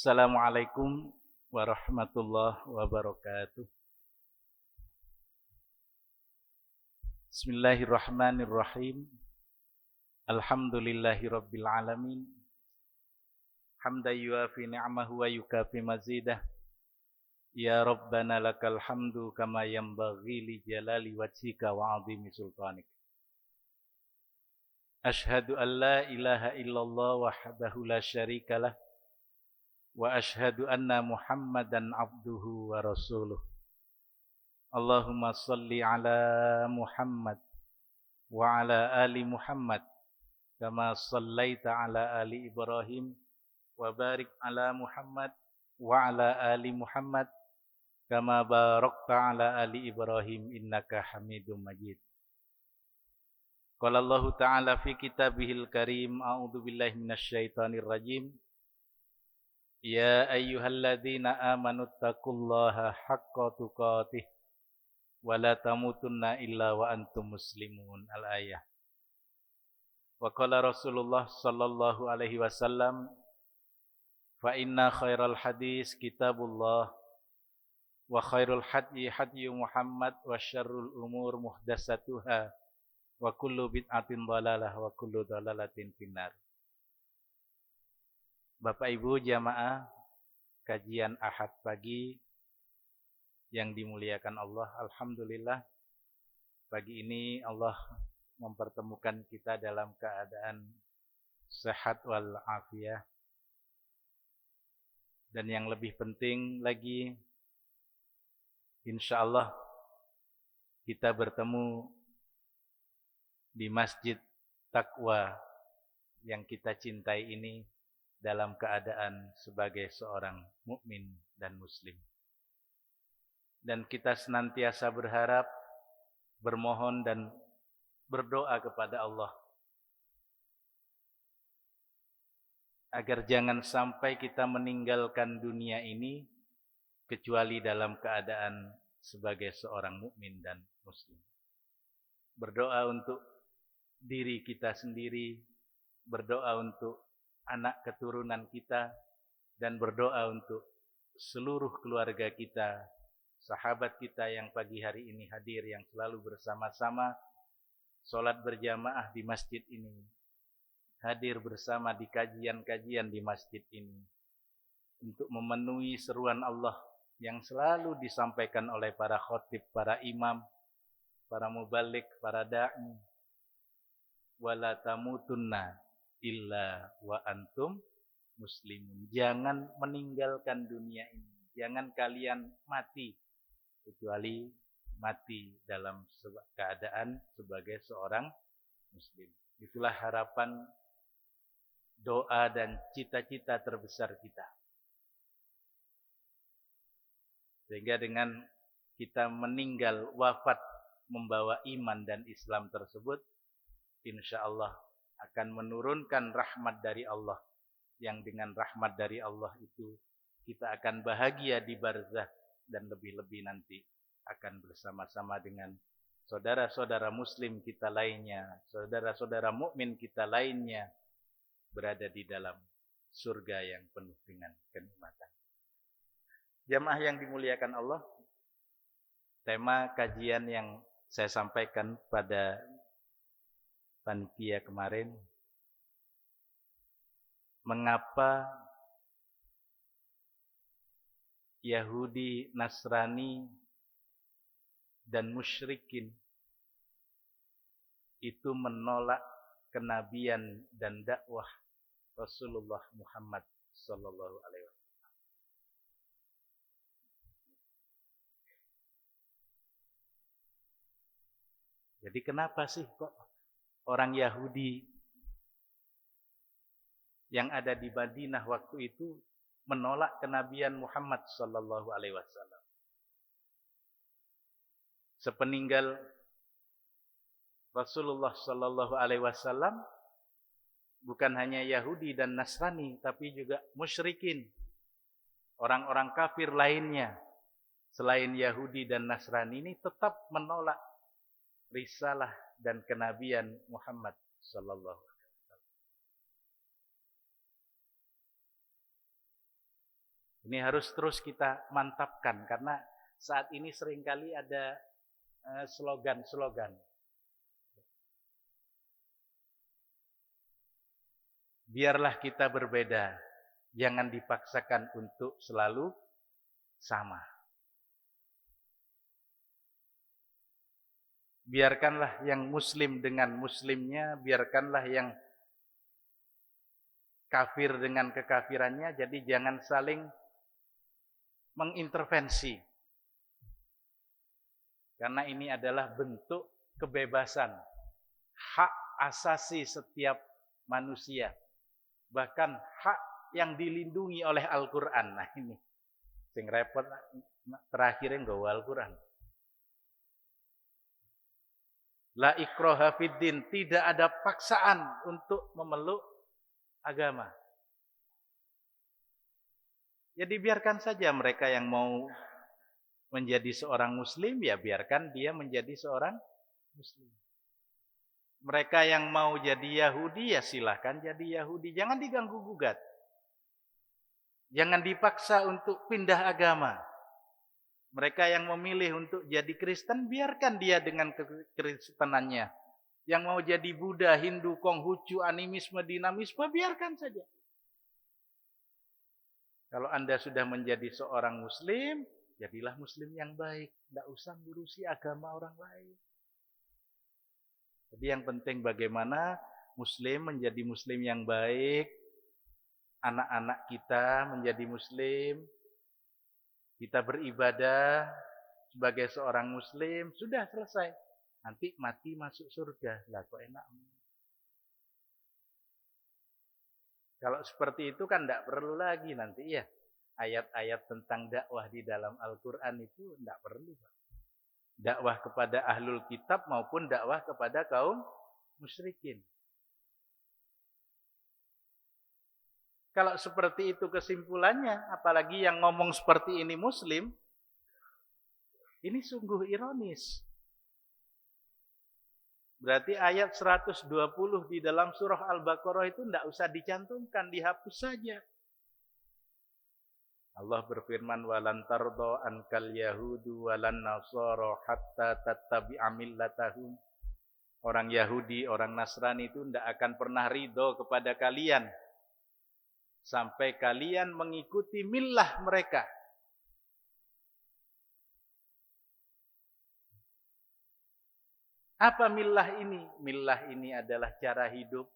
Assalamualaikum warahmatullahi wabarakatuh. Bismillahirrahmanirrahim. Alhamdulillahi rabbil alamin. Hamdan yuafi ni'amahu wa yukafi mazidah. Ya Rabbana lakal hamdu kama yanbaghi li jalali wajhika wa 'azimi sultanik. Ashhadu an la ilaha illallah wahdahu la syarikalah. Wa ashhadu anna Muhammadan abduhu wa rasuluh. Allahumma salli ala Muhammad wa ala ali Muhammad kama sallaita ala ali Ibrahim wa barik ala Muhammad wa ala ali Muhammad kama barakta ala ali Ibrahim innaka Hamidum Majid. Qala Allah Ta'ala fi kitabihil karim, a'udzu billahi minasyaitonir rajim. Ya ayyuhalladzina amanu taqullaha haqqa tuqatih wa la tamutunna illa wa antum muslimun. Al-ayah. Wa qala Rasulullah sallallahu alaihi wasallam, fa inna khairal hadis kitabullah wa khairul hadyi hadyu Muhammad wa syarrul umur muhdatsatuha wa kullu bid'atin dhalalah wa kullu dhalalatin finnar. Bapak Ibu jamaah kajian Ahad pagi yang dimuliakan Allah, alhamdulillah pagi ini Allah mempertemukan kita dalam keadaan sehat wal afiyah. Dan yang lebih penting lagi, insyaallah kita bertemu di Masjid Taqwa yang kita cintai ini dalam keadaan sebagai seorang mukmin dan muslim. Dan kita senantiasa berharap, bermohon dan berdoa kepada Allah agar jangan sampai kita meninggalkan dunia ini kecuali dalam keadaan sebagai seorang mukmin dan muslim. Berdoa untuk diri kita sendiri, berdoa untuk anak keturunan kita, dan berdoa untuk seluruh keluarga kita, sahabat kita yang pagi hari ini hadir, yang selalu bersama-sama sholat berjamaah di masjid ini, hadir bersama di kajian-kajian di masjid ini, untuk memenuhi seruan Allah yang selalu disampaikan oleh para khotib, para imam, para mubalik, para da'i. Wala tamutunna illa wa antum muslimun. Jangan meninggalkan dunia ini. Jangan kalian mati kecuali mati dalam keadaan sebagai seorang muslim. Itulah harapan, doa dan cita-cita terbesar kita. Sehingga dengan kita meninggal wafat membawa iman dan Islam tersebut, insyaallah akan menurunkan rahmat dari Allah, yang dengan rahmat dari Allah itu kita akan bahagia di barzakh, dan lebih-lebih nanti akan bersama-sama dengan saudara-saudara muslim kita lainnya, saudara-saudara mukmin kita lainnya, berada di dalam surga yang penuh dengan kenikmatan. Jamaah yang dimuliakan Allah, tema kajian yang saya sampaikan pada panitia kemarin, mengapa Yahudi, Nasrani, dan musyrikin itu menolak kenabian dan dakwah Rasulullah Muhammad sallallahu alaihi wasallam. Jadi kenapa sih kok orang Yahudi yang ada di Madinah waktu itu menolak kenabian Muhammad sallallahu alaihi wasallam? Sepeninggal Rasulullah sallallahu alaihi wasallam, bukan hanya Yahudi dan Nasrani, tapi juga musyrikin, orang-orang kafir lainnya selain Yahudi dan Nasrani ini tetap menolak risalah dan kenabian Muhammad sallallahu alaihi wasallam. Ini harus terus kita mantapkan karena saat ini seringkali ada slogan-slogan. Biarlah kita berbeda, jangan dipaksakan untuk selalu sama. Biarkanlah yang muslim dengan muslimnya, biarkanlah yang kafir dengan kekafirannya, jadi jangan saling mengintervensi. Karena ini adalah bentuk kebebasan, hak asasi setiap manusia. Bahkan hak yang dilindungi oleh Al-Quran. Nah ini, sing repot terakhirnya nggawa Al-Quran. La ikraha fiddin, tidak ada paksaan untuk memeluk agama. Jadi biarkan saja mereka yang mau menjadi seorang muslim, ya biarkan dia menjadi seorang muslim. Mereka yang mau jadi Yahudi, ya silahkan jadi Yahudi. Jangan diganggu gugat. Jangan dipaksa untuk pindah agama. Mereka yang memilih untuk jadi Kristen, biarkan dia dengan kekristenannya. Yang mau jadi Buddha, Hindu, Konghucu, animisme, dinamisme, biarkan saja. Kalau Anda sudah menjadi seorang muslim, jadilah muslim yang baik. Tidak usah ngurusi agama orang lain. Jadi yang penting bagaimana muslim menjadi muslim yang baik. Anak-anak kita menjadi muslim. Kita beribadah sebagai seorang muslim, sudah selesai. Nanti mati masuk surga. Lah kok enak. Kalau seperti itu kan tidak perlu lagi nanti ya. Ayat-ayat tentang dakwah di dalam Al-Quran itu tidak perlu. Dakwah kepada ahlul kitab maupun dakwah kepada kaum musyrikin. Kalau seperti itu kesimpulannya, apalagi yang ngomong seperti ini muslim, ini sungguh ironis. Berarti ayat 120 di dalam surah Al-Baqarah itu tidak usah dicantumkan, dihapus saja. Allah berfirman, walan tardo ankal yahudu walan nasara hatta tattabi'a millatahum. Orang Yahudi, orang Nasrani itu tidak akan pernah ridho kepada kalian sampai kalian mengikuti millah mereka. Apa millah ini? Millah ini adalah cara hidup,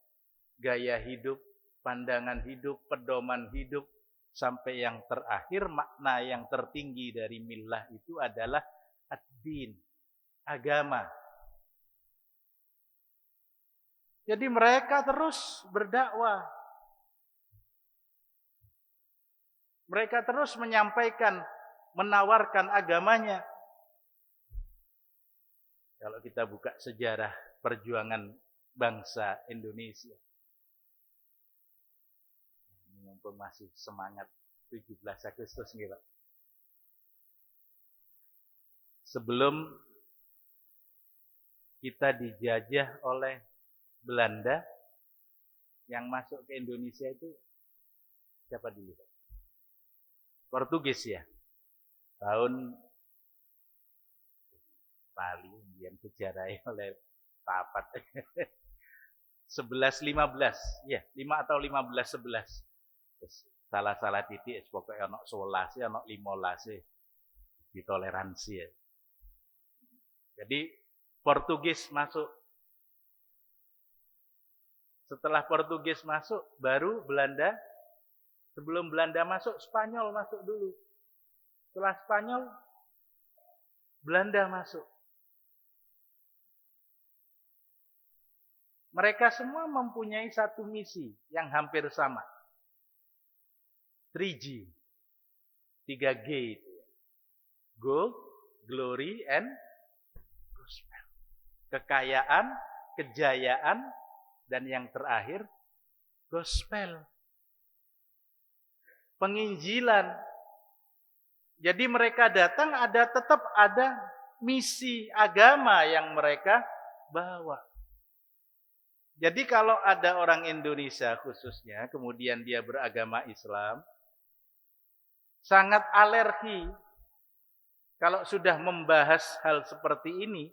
gaya hidup, pandangan hidup, pedoman hidup. Sampai yang terakhir, makna yang tertinggi dari millah itu adalah ad-din, agama. Jadi mereka terus berdakwah. Mereka terus menyampaikan, menawarkan agamanya. Kalau kita buka sejarah perjuangan bangsa Indonesia. Ini mumpung masih semangat 17 Agustus nih Pak. Sebelum kita dijajah oleh Belanda, yang masuk ke Indonesia itu siapa dulu Pak? Portugis ya. Tahun Bali yang sejarahnya oleh papat 11-15 ya 5 atau 15-11 salah titik pokoknya ono 11 ono 15 ditoleransi ya. Jadi Portugis masuk. Setelah Portugis masuk baru Belanda. Sebelum Belanda masuk, Spanyol masuk dulu. Setelah Spanyol, Belanda masuk. Mereka semua mempunyai satu misi yang hampir sama. 3G. 3G itu. Gold, glory, and gospel. Kekayaan, kejayaan, dan yang terakhir, gospel. Penginjilan. Jadi mereka datang tetap ada misi agama yang mereka bawa. Jadi kalau ada orang Indonesia khususnya kemudian dia beragama Islam, sangat alergi kalau sudah membahas hal seperti ini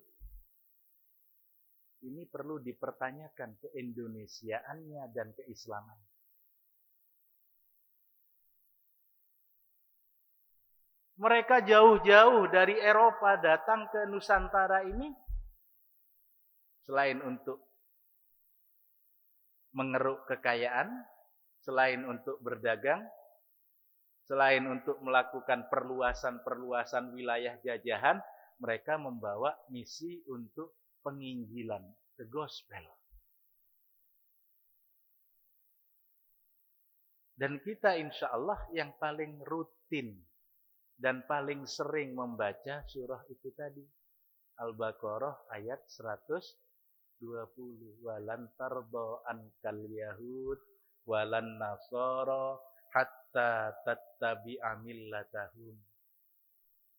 perlu dipertanyakan keindonesiaannya dan keislaman. Mereka jauh-jauh dari Eropa datang ke Nusantara ini selain untuk mengeruk kekayaan, selain untuk berdagang, selain untuk melakukan perluasan-perluasan wilayah jajahan, mereka membawa misi untuk penginjilan, the gospel. Dan kita insya Allah yang paling rutin dan paling sering membaca surah itu tadi. Al-Baqarah ayat 120. Walan tarda ankal yahud walan nasara hatta tattabi'a millatahum.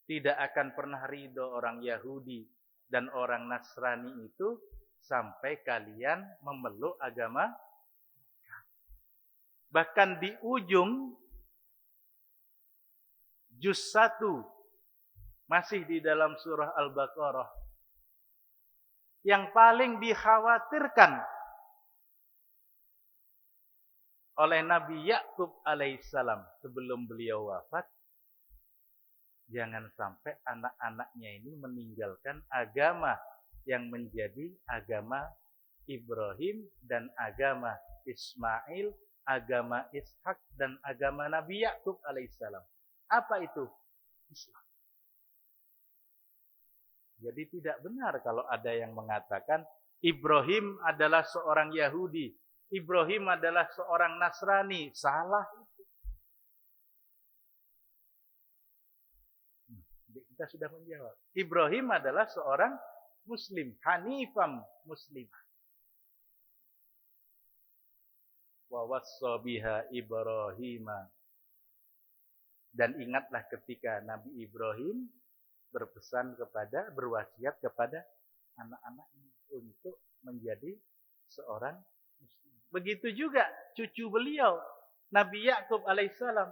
Tidak akan pernah ridho orang Yahudi dan orang Nasrani itu sampai kalian memeluk agama. Bahkan di ujung juz 1 masih di dalam surah Al-Baqarah, yang paling dikhawatirkan oleh Nabi Yakub alaihissalam sebelum beliau wafat, jangan sampai anak-anaknya ini meninggalkan agama yang menjadi agama Ibrahim dan agama Ismail, agama Ishak dan agama Nabi Yakub alaihissalam. Apa itu? Islam. Jadi tidak benar kalau ada yang mengatakan Ibrahim adalah seorang Yahudi, Ibrahim adalah seorang Nasrani. Salah itu. Kita sudah menjawab. Ibrahim adalah seorang Muslim, Hanifam Muslimah. Wa wassa biha Ibrahima. Dan ingatlah ketika Nabi Ibrahim berwasiat kepada anak-anaknya untuk menjadi seorang Muslim. Begitu juga cucu beliau, Nabi Yakub alaihissalam.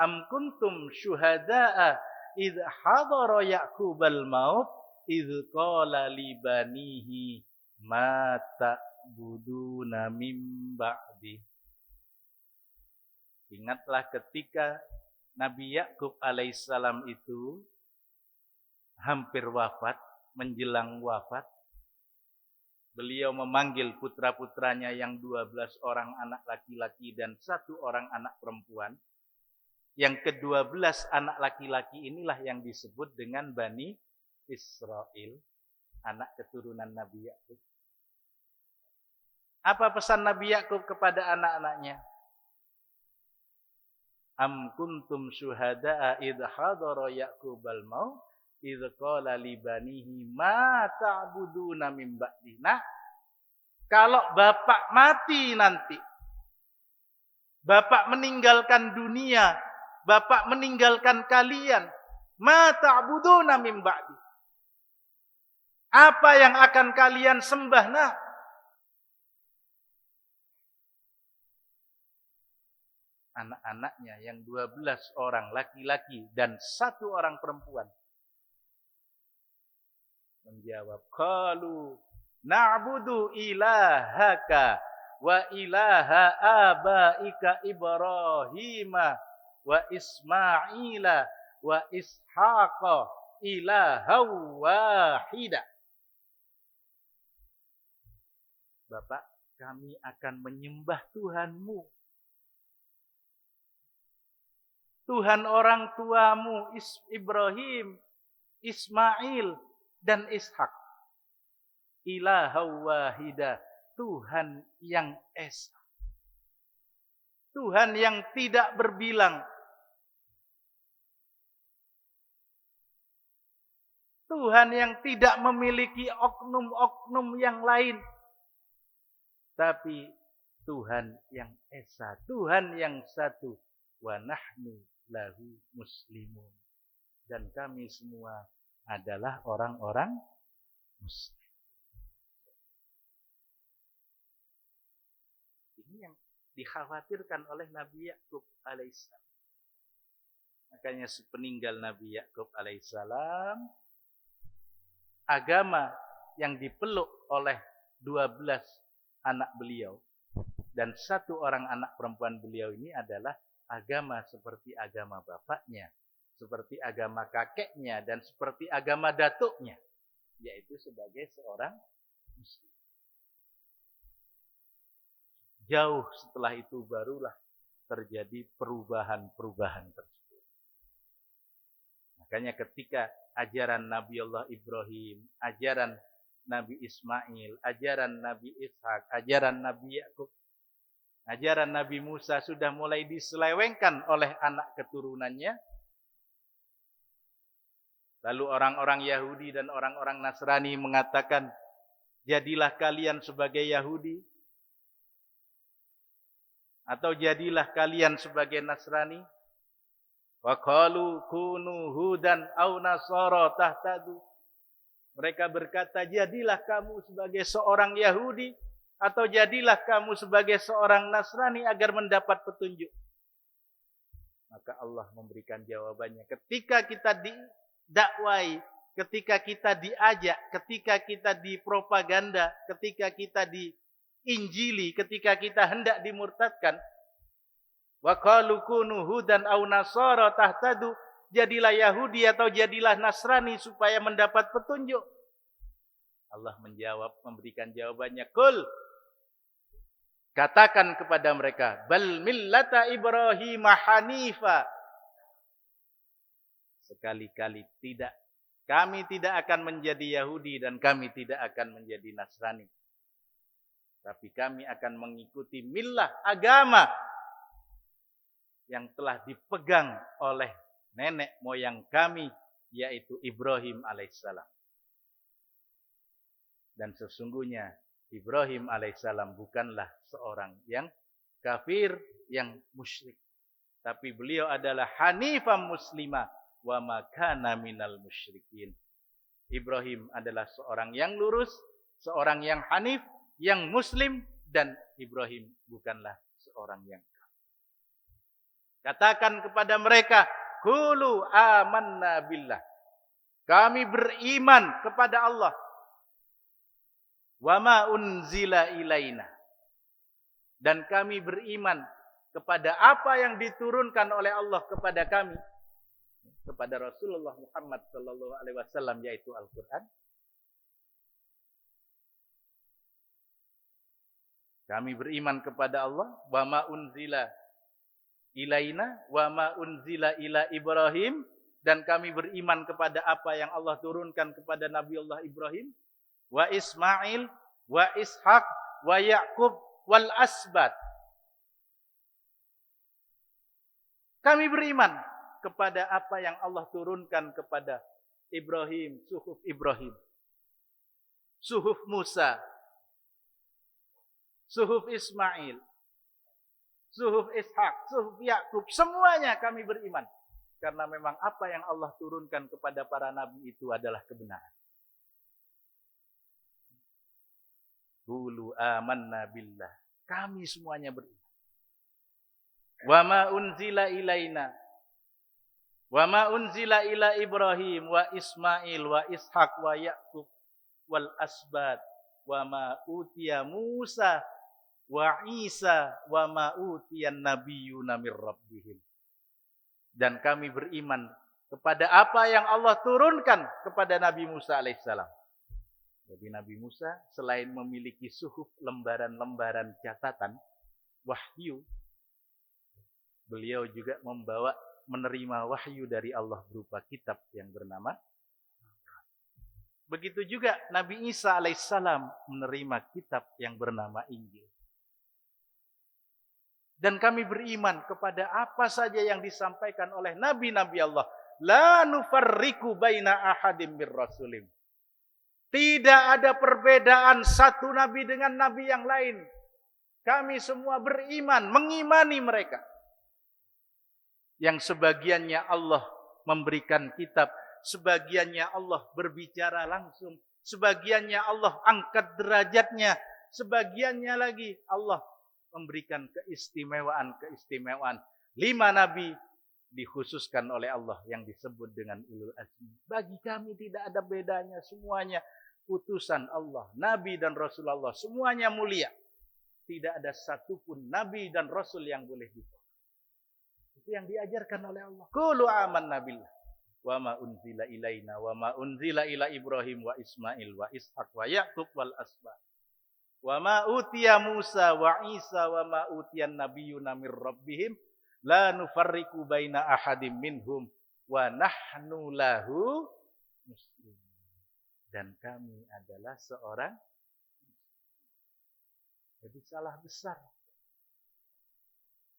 Am kuntum syuhada'a idh hadara Ya'qubal maut idh qala li banihi ma ta'buduna mim ba'di. Ingatlah ketika Nabi Yakub alaihissalam itu hampir wafat, menjelang wafat, beliau memanggil putra-putranya yang 12 orang anak laki-laki dan 1 orang anak perempuan. Yang ke-12 anak laki-laki inilah yang disebut dengan Bani Israel, anak keturunan Nabi Yakub. Apa pesan Nabi Yakub kepada anak-anaknya? Am kuntum syuhada'a idh hadara Ya'qubal maut idh qala li banihi ma ta'buduna min ba'di. Nah, kalau bapak mati nanti, bapak meninggalkan dunia, bapak meninggalkan kalian, ma ta'buduna min ba'di. Apa yang akan kalian sembah? Nah, anak-anaknya yang 12 orang laki-laki dan 1 orang perempuan menjawab, qalu na'budu ilahaka wa ilaha abaika Ibrahima wa Ismaila wa Ishaqa ilaha wahida. Bapak, kami akan menyembah Tuhanmu, Tuhan orang tuamu Ibrahim, Ismail, dan Ishak. Ilaha wahida, Tuhan yang esa. Tuhan yang tidak berbilang. Tuhan yang tidak memiliki oknum-oknum yang lain. Tapi Tuhan yang esa, Tuhan yang satu. Wa nahnu lahu muslimun. Dan kami semua adalah orang-orang Muslim. Ini yang dikhawatirkan oleh Nabi Yakub alaihissalam. Makanya sepeninggal Nabi Yakub alaihissalam, agama yang dipeluk oleh 12 anak beliau dan 1 orang anak perempuan beliau ini adalah agama seperti agama bapaknya, seperti agama kakeknya, dan seperti agama datuknya, yaitu sebagai seorang muslim. Jauh setelah itu barulah terjadi perubahan-perubahan tersebut. Makanya ketika ajaran Nabi Allah Ibrahim, ajaran Nabi Ismail, ajaran Nabi Ishak, ajaran Nabi Yakub, ajaran Nabi Musa sudah mulai diselewengkan oleh anak keturunannya, lalu orang-orang Yahudi dan orang-orang Nasrani mengatakan, jadilah kalian sebagai Yahudi, atau jadilah kalian sebagai Nasrani. Wa qalu kunu hudan aw nasara tahtadu. Mereka berkata, jadilah kamu sebagai seorang Yahudi atau jadilah kamu sebagai seorang Nasrani agar mendapat petunjuk. Maka Allah memberikan jawabannya. Ketika kita didakwai, ketika kita diajak, ketika kita dipropaganda, ketika kita diinjili, ketika kita hendak dimurtadkan, wa qalu kunu hudan aw nasara tahtadu, jadilah Yahudi atau jadilah Nasrani supaya mendapat petunjuk. Allah menjawab, memberikan jawabannya, Qul, katakan kepada mereka, bal millata Ibrahim hanifa. Sekali-kali tidak. Kami tidak akan menjadi Yahudi dan kami tidak akan menjadi Nasrani. Tapi kami akan mengikuti millah, agama yang telah dipegang oleh nenek moyang kami, yaitu Ibrahim alaihissalam. Dan sesungguhnya Ibrahim alaihissalam bukanlah seorang yang kafir, yang musyrik. Tapi beliau adalah hanifam muslimah wa ma kana minal musyrikin. Ibrahim adalah seorang yang lurus, seorang yang hanif, yang muslim, dan Ibrahim bukanlah seorang yang kafir. Katakan kepada mereka, qulu amanna billah. Kami beriman kepada Allah. Wa ma unzila ilaina. Dan kami beriman kepada apa yang diturunkan oleh Allah kepada kami, kepada Rasulullah Muhammad sallallahu alaihi wasallam, yaitu Al-Qur'an. Kami beriman kepada Allah, wa ma unzila ilaina wa ma unzila ila Ibrahim, dan kami beriman kepada apa yang Allah turunkan kepada Nabi Allah Ibrahim, wa Ismail, wa Ishak, wa Yakub, wal asbat. Kami beriman kepada apa yang Allah turunkan kepada Ibrahim, suhuf Musa, suhuf Ismail, suhuf Ishak, suhuf Yakub, semuanya kami beriman. Karena memang apa yang Allah turunkan kepada para nabi itu adalah kebenaran. Qulu amanna billah. Kami semuanya beriman. Wa ma unzila ilaina. Wa ma unzila ila Ibrahim wa Ismail wa Ishak wa Yakub wal asbat wa ma utiya Musa wa Isa wa ma utiyan nabiyyuna mir rabbihim. Dan kami beriman kepada apa yang Allah turunkan kepada Nabi Musa alaihissalam. Jadi Nabi Musa selain memiliki suhuf, lembaran-lembaran catatan wahyu, beliau juga menerima wahyu dari Allah berupa kitab yang bernama. Begitu juga Nabi Isa alaihissalam menerima kitab yang bernama Injil. Dan kami beriman kepada apa saja yang disampaikan oleh nabi-nabi Allah. La nufarriqu baina ahadim bir rasulim. Tidak ada perbedaan satu nabi dengan nabi yang lain. Kami semua beriman, mengimani mereka. Yang sebagiannya Allah memberikan kitab, sebagiannya Allah berbicara langsung, sebagiannya Allah angkat derajatnya, sebagiannya lagi Allah memberikan keistimewaan. 5 nabi dikhususkan oleh Allah yang disebut dengan ulul azmi. Bagi kami tidak ada bedanya, semuanya utusan Allah, nabi dan rasulullah, semuanya mulia. Tidak ada satupun nabi dan rasul yang boleh ditolak. Itu yang diajarkan oleh Allah. Qulu amanna billah wa ma unzila ilaina wa ma unzila ila Ibrahim wa Ismail wa Ishaq wa Yaqub wal asbaq. Wa ma utiya Musa wa Isa wa ma utiyan nabiyyuna mir rabbihim la nufarriqu baina ahadim minhum wa nahnu lahu muslimun. Dan kami adalah seorang. Jadi salah besar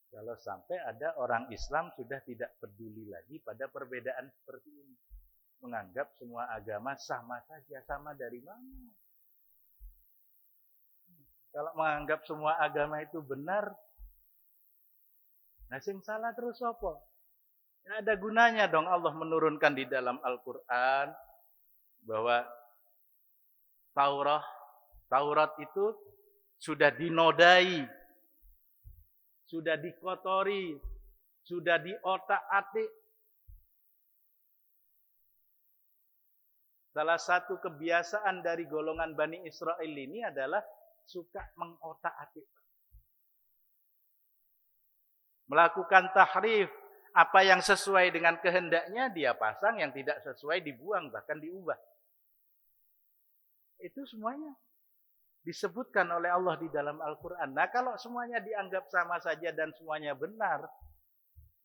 kalau sampai ada orang Islam sudah tidak peduli lagi pada perbedaan seperti ini, menganggap semua agama sama saja. Sama dari mana? Kalau menganggap semua agama itu benar, nah sing salah terus apa? Ya, ada gunanya dong Allah menurunkan di dalam Al-Quran bahwa Taurat itu sudah dinodai, sudah dikotori, sudah diotak-atik. Salah satu kebiasaan dari golongan Bani Israel ini adalah suka mengotak-atik. Melakukan tahrif, apa yang sesuai dengan kehendaknya dia pasang, yang tidak sesuai dibuang, bahkan diubah. Itu semuanya disebutkan oleh Allah di dalam Al-Quran. Nah, kalau semuanya dianggap sama saja dan semuanya benar,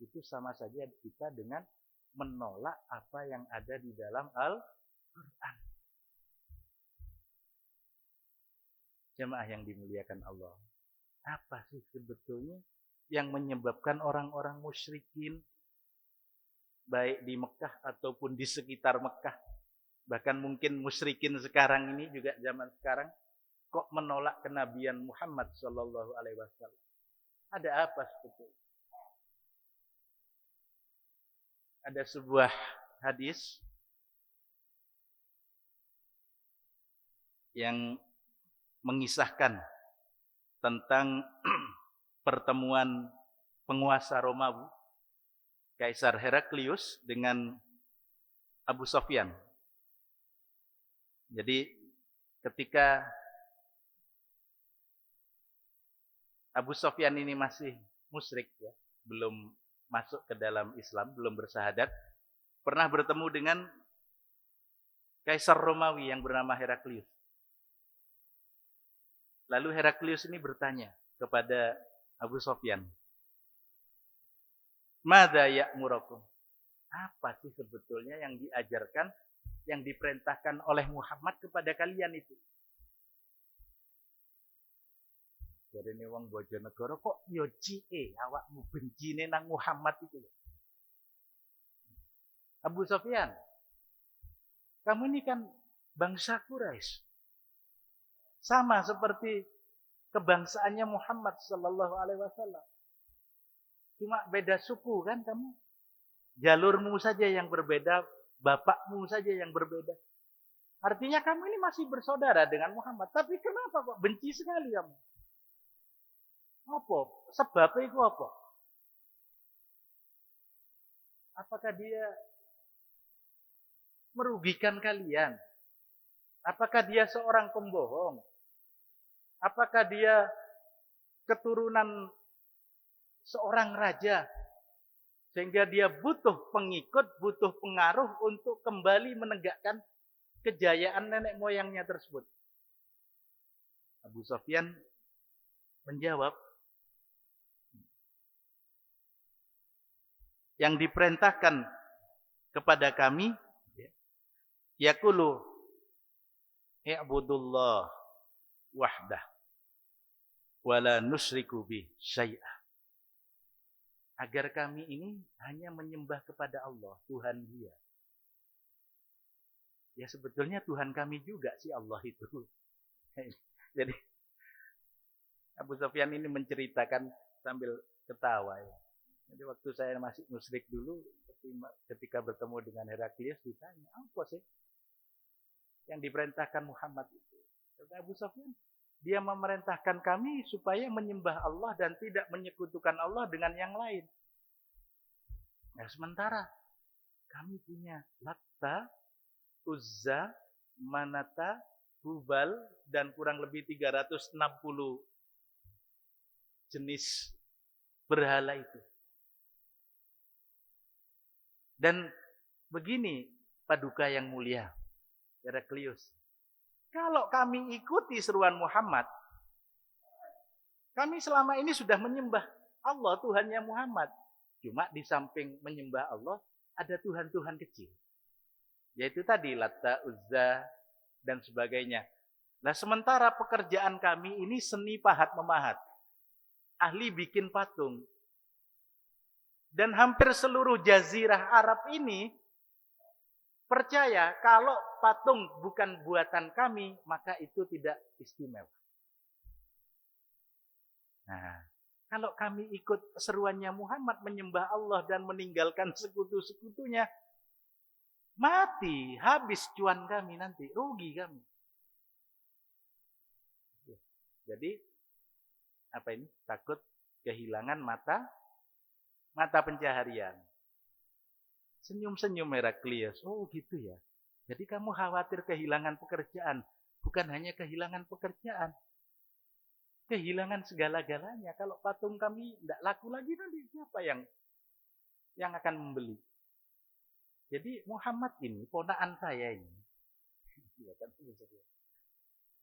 itu sama saja kita dengan menolak apa yang ada di dalam Al-Quran. Jemaah yang dimuliakan Allah, apa sih sebetulnya yang menyebabkan orang-orang musyrikin, baik di Mekah ataupun di sekitar Mekah, bahkan mungkin musyrikin sekarang ini juga zaman sekarang, kok menolak kenabian Muhammad sallallahu alaihi wasallam? Ada apa sebetulnya? Ada sebuah hadis yang mengisahkan tentang pertemuan penguasa Romawi, Kaisar Heraklius dengan Abu Sufyan. Jadi ketika Abu Sufyan ini masih musyrik, ya, belum masuk ke dalam Islam, belum bersahadat, pernah bertemu dengan Kaisar Romawi yang bernama Heraklius. Lalu Heraklius ini bertanya kepada Abu Sufyan, "Madza ya'murukum?" Apa sih sebetulnya yang diajarkan, yang diperintahkan oleh Muhammad kepada kalian itu? Jadi ini wong Bojonegoro kok yo cie awakmu bencine nang Muhammad itu. Abu Sufyan, kamu ini kan bangsa Quraisy. Sama seperti kebangsaannya Muhammad sallallahu alaihi wasallam. Cuma beda suku kan kamu. Jalurmu saja yang berbeda, bapakmu saja yang berbeda. Artinya kamu ini masih bersaudara dengan Muhammad, tapi kenapa kok benci sekali kamu? Apa? Sebabnya itu apa? Apakah dia merugikan kalian? Apakah dia seorang pembohong? Apakah dia keturunan seorang raja? Sehingga dia butuh pengikut, butuh pengaruh untuk kembali menegakkan kejayaan nenek moyangnya tersebut. Abu Sufyan menjawab, yang diperintahkan kepada kami, yaqulu i'budullah wahdah wala nusyriku bi syai'ah. Agar kami ini hanya menyembah kepada Allah, Tuhan dia. Ya sebetulnya Tuhan kami juga sih Allah itu. Jadi Abu Sufyan ini menceritakan sambil ketawa, ya. Jadi waktu saya masih musyrik dulu, ketika bertemu dengan Heraklius ditanya, apa sih yang diperintahkan Muhammad itu? Kata Abu Sufyan, dia memerintahkan kami supaya menyembah Allah dan tidak menyekutukan Allah dengan yang lain. Nah, sementara kami punya Latta, Uzza, Manata, Hubal, dan kurang lebih 360 jenis berhala itu. Dan begini Paduka yang mulia, Heraklius. Kalau kami ikuti seruan Muhammad, kami selama ini sudah menyembah Allah, Tuhannya Muhammad. Cuma di samping menyembah Allah, ada Tuhan-Tuhan kecil. Yaitu tadi, Latta, Uzza, dan sebagainya. Nah, sementara pekerjaan kami ini seni pahat memahat. Ahli bikin patung. Dan hampir seluruh jazirah Arab ini percaya kalau patung bukan buatan kami, maka itu tidak istimewa. Nah, kalau kami ikut seruannya Muhammad menyembah Allah dan meninggalkan sekutu-sekutunya, mati, habis cuan kami nanti, rugi kami. Jadi, apa ini? Takut kehilangan mata pencaharian. Senyum-senyum Heraklius. Oh gitu ya. Jadi kamu khawatir kehilangan pekerjaan. Bukan hanya kehilangan pekerjaan. Kehilangan segala-galanya. Kalau patung kami tidak laku lagi, nanti siapa yang akan membeli? Jadi Muhammad ini, ponaan saya ini.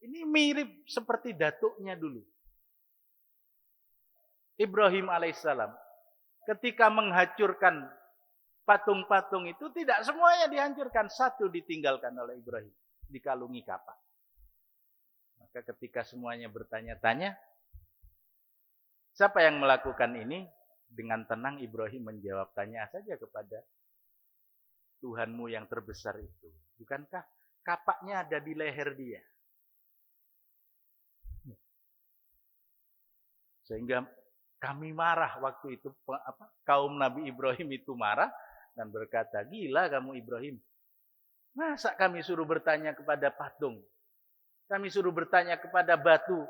Ini mirip seperti datuknya dulu. Ibrahim alaihissalam. Ketika menghancurkan patung-patung itu, tidak semuanya dihancurkan. Satu ditinggalkan oleh Ibrahim. Dikalungi kapak. Maka ketika semuanya bertanya-tanya, siapa yang melakukan ini? Dengan tenang Ibrahim menjawab, tanya saja kepada Tuhanmu yang terbesar itu. Bukankah kapaknya ada di leher dia? Sehingga kami marah waktu itu, kaum Nabi Ibrahim itu marah dan berkata, gila kamu Ibrahim. Masa kami suruh bertanya kepada patung? Kami suruh bertanya kepada batu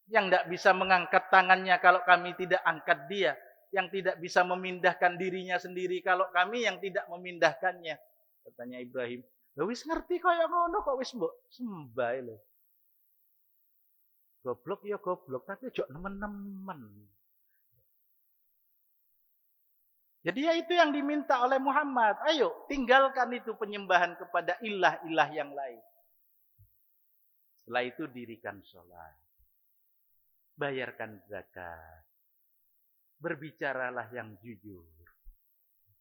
yang tidak bisa mengangkat tangannya kalau kami tidak angkat dia, yang tidak bisa memindahkan dirinya sendiri kalau kami yang tidak memindahkannya. Katanya Ibrahim, "Lho wis ngerti kaya ngono kok wis mbok sembah lho." Goblok ya goblok, tapi ojo nemen-nemen. Jadi ya itu yang diminta oleh Muhammad. Ayo tinggalkan itu penyembahan kepada ilah-ilah yang lain. Setelah itu dirikan sholat. Bayarkan zakat. Berbicaralah yang jujur.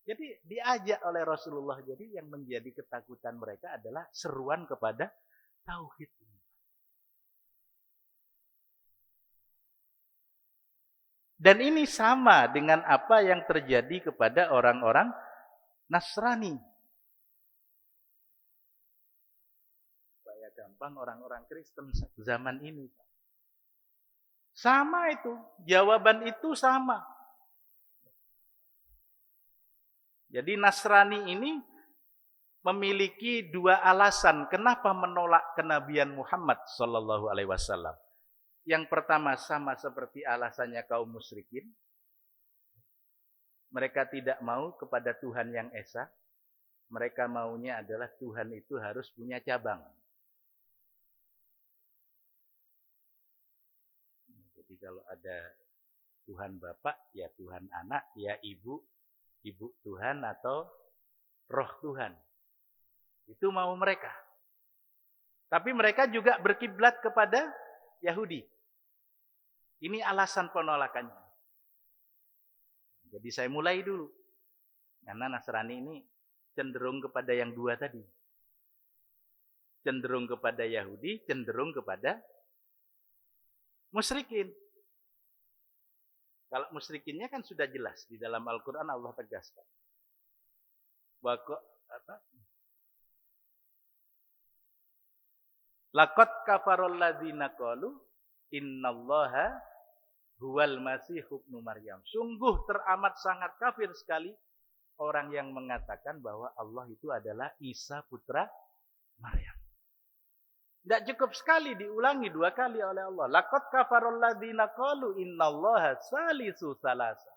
Jadi diajak oleh Rasulullah. Jadi yang menjadi ketakutan mereka adalah seruan kepada tauhid. Dan ini sama dengan apa yang terjadi kepada orang-orang Nasrani. Supaya gampang orang-orang Kristen zaman ini. Sama itu, jawaban itu sama. Jadi Nasrani ini memiliki dua alasan kenapa menolak kenabian Muhammad sallallahu alaihi wasallam. Yang pertama sama seperti alasannya kaum musyrikin. Mereka tidak mau kepada Tuhan yang esa. Mereka maunya adalah Tuhan itu harus punya cabang. Jadi kalau ada Tuhan Bapa, ya Tuhan Anak, ya Ibu Tuhan atau Roh Tuhan. Itu mau mereka. Tapi mereka juga berkiblat kepada Yahudi. Ini alasan penolakannya. Jadi saya mulai dulu. Karena Nasrani ini cenderung kepada yang dua tadi. Cenderung kepada Yahudi, cenderung kepada musyrikin. Kalau musyrikinnya kan sudah jelas. Di dalam Al-Quran Allah tegaskan. Laqad kafarul ladzina qalu innallaha huwal masih ibnu Maryam. Sungguh teramat sangat kafir sekali orang yang mengatakan bahwa Allah itu adalah Isa putra Maryam. Tidak cukup sekali diulangi dua kali oleh Allah. Laqad kafarul ladzina qalu innallaha salisu salasa.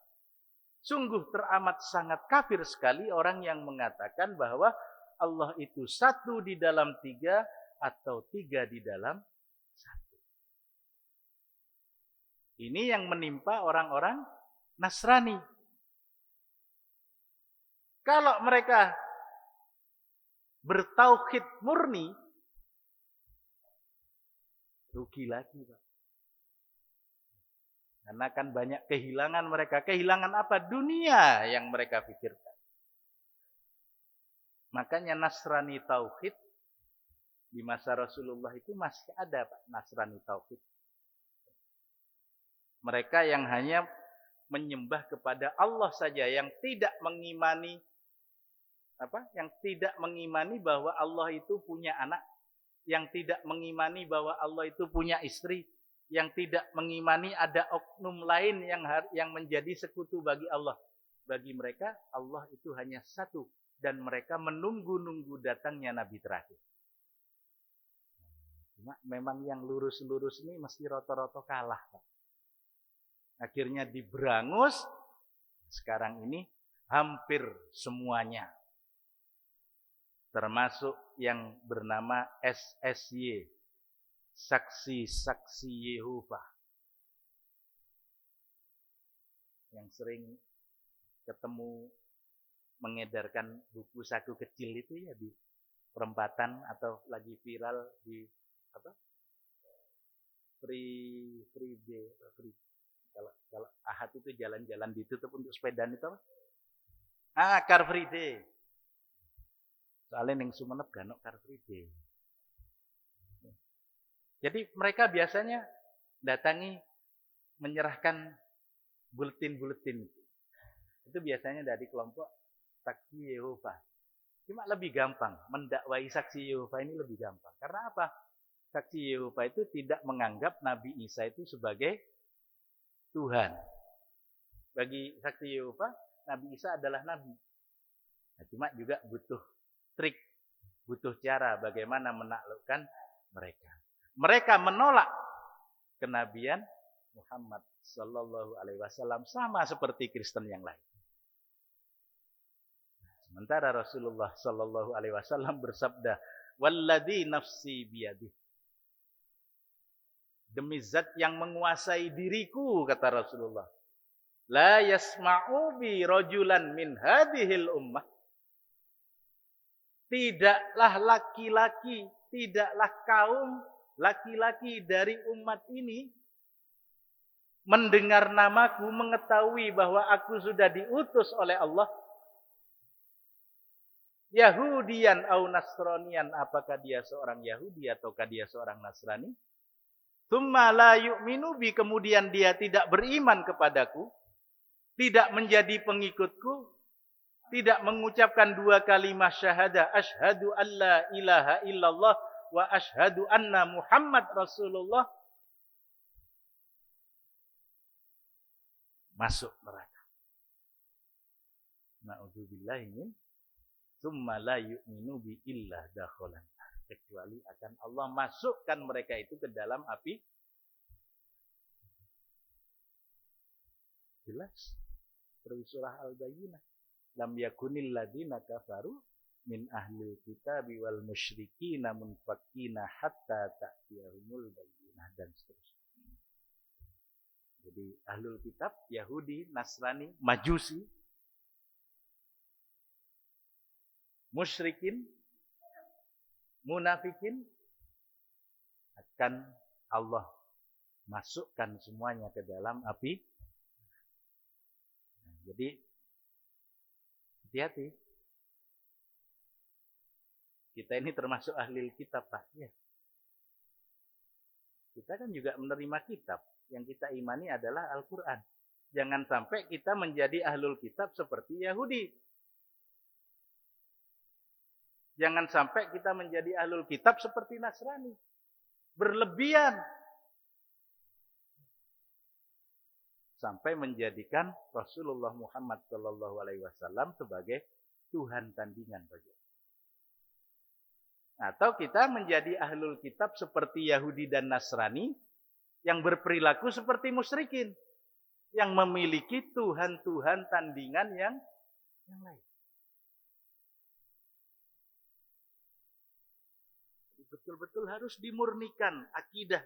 Sungguh teramat sangat kafir sekali orang yang mengatakan bahwa Allah itu satu di dalam tiga atau tiga di dalam satu. Ini yang menimpa orang-orang Nasrani. Kalau mereka bertauhid murni, rugi lagi, Pak. Karena kan banyak kehilangan mereka. Kehilangan apa? Dunia yang mereka pikirkan. Makanya Nasrani Tauhid di masa Rasulullah itu masih ada, Pak, Nasrani Tauhid. Mereka yang hanya menyembah kepada Allah saja, yang tidak mengimani yang tidak mengimani bahwa Allah itu punya anak, yang tidak mengimani bahwa Allah itu punya istri, yang tidak mengimani ada oknum lain yang menjadi sekutu bagi Allah. Bagi mereka Allah itu hanya satu dan mereka menunggu-nunggu datangnya nabi terakhir. Cuma memang yang lurus-lurus ini mesti roto-roto kalah, Pak. Akhirnya diberangus. Sekarang ini hampir semuanya, termasuk yang bernama SSY, Saksi-saksi Yehova, yang sering ketemu mengedarkan buku saku kecil itu ya di perempatan atau lagi viral di free day. Kalau Ahad itu jalan-jalan ditutup untuk sepedaan itu apa? Car Free Day. Soalnya ning Sumenep ganok Car Free Day. Jadi mereka biasanya datangi menyerahkan buletin-buletin. Itu biasanya dari kelompok Saksi Yehova. Cuma lebih gampang, mendakwai Saksi Yehova ini lebih gampang. Karena apa? Saksi Yehova itu tidak menganggap Nabi Isa itu sebagai Tuhan. Bagi Saksi Yehova, Nabi Isa adalah Nabi. Nah, cuma juga butuh trik, butuh cara bagaimana menaklukkan mereka. Mereka menolak kenabian Muhammad Sallallahu Alaihi Wasallam sama seperti Kristen yang lain. Sementara Rasulullah Sallallahu Alaihi Wasallam bersabda, "Walladzi nafsi biyadih." Demi zat yang menguasai diriku, kata Rasulullah, la yasma'u bi rajulan min hadhil ummah. Tidaklah laki-laki, tidaklah kaum laki-laki dari umat ini mendengar namaku, mengetahui bahwa aku sudah diutus oleh Allah, Yahudian au Nasranian, apakah dia seorang Yahudi ataukah dia seorang Nasrani, tsumma la yu'minu bi, kemudian dia tidak beriman kepadaku, tidak menjadi pengikutku, tidak mengucapkan dua kalimat syahadah, asyhadu alla ilaha illallah wa asyhadu anna Muhammad Rasulullah, masuk neraka. Na'udzubillahi min tsumma la yu'minu bi illa dakhalan, kecuali akan Allah masukkan mereka itu ke dalam api. Jelas dari surah Al-Bayyinah, lam yakunil ladzina kafaru min ahlil kitabi wal musyrikina munfakina hatta ta'tiyahumul bayyinah, dan seterusnya. Jadi ahlul kitab, Yahudi, Nasrani, Majusi, musyrikin, munafikin, akan Allah masukkan semuanya ke dalam api. Jadi hati-hati. Kita ini termasuk ahli kitab, Pak. Ya. Kita kan juga menerima kitab. Yang kita imani adalah Al-Quran. Jangan sampai kita menjadi ahlul kitab seperti Yahudi. Jangan sampai kita menjadi ahlul kitab seperti Nasrani. Berlebihan. Sampai menjadikan Rasulullah Muhammad SAW sebagai Tuhan tandingan bagi. Atau kita menjadi ahlul kitab seperti Yahudi dan Nasrani yang berperilaku seperti musyrikin. yang memiliki Tuhan-Tuhan tandingan yang lain. Betul-betul harus dimurnikan akidah.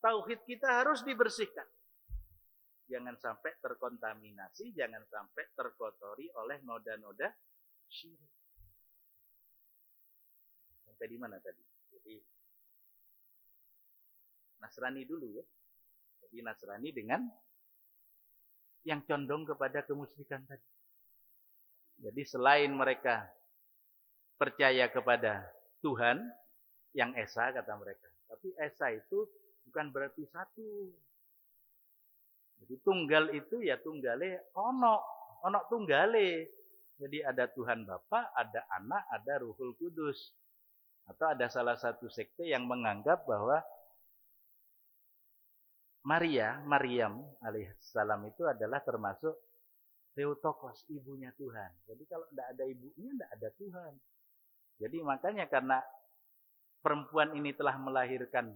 Tauhid kita harus dibersihkan. Jangan sampai terkontaminasi, jangan sampai terkotori oleh noda-noda syirik. Sampai di mana tadi? Jadi Nasrani dulu ya. Jadi Nasrani dengan yang condong kepada kemusyrikan tadi. Jadi selain mereka percaya kepada Tuhan yang esa kata mereka. Tapi esa itu bukan berarti satu. Jadi tunggal itu ya tunggale ono tunggale. Jadi ada Tuhan Bapa, ada Anak, ada Ruhul Kudus. Atau ada salah satu sekte yang menganggap bahwa Maryam alaihissalam itu adalah termasuk Theotokos, ibunya Tuhan. Jadi kalau tidak ada ibunya, tidak ada Tuhan. Jadi makanya karena perempuan ini telah melahirkan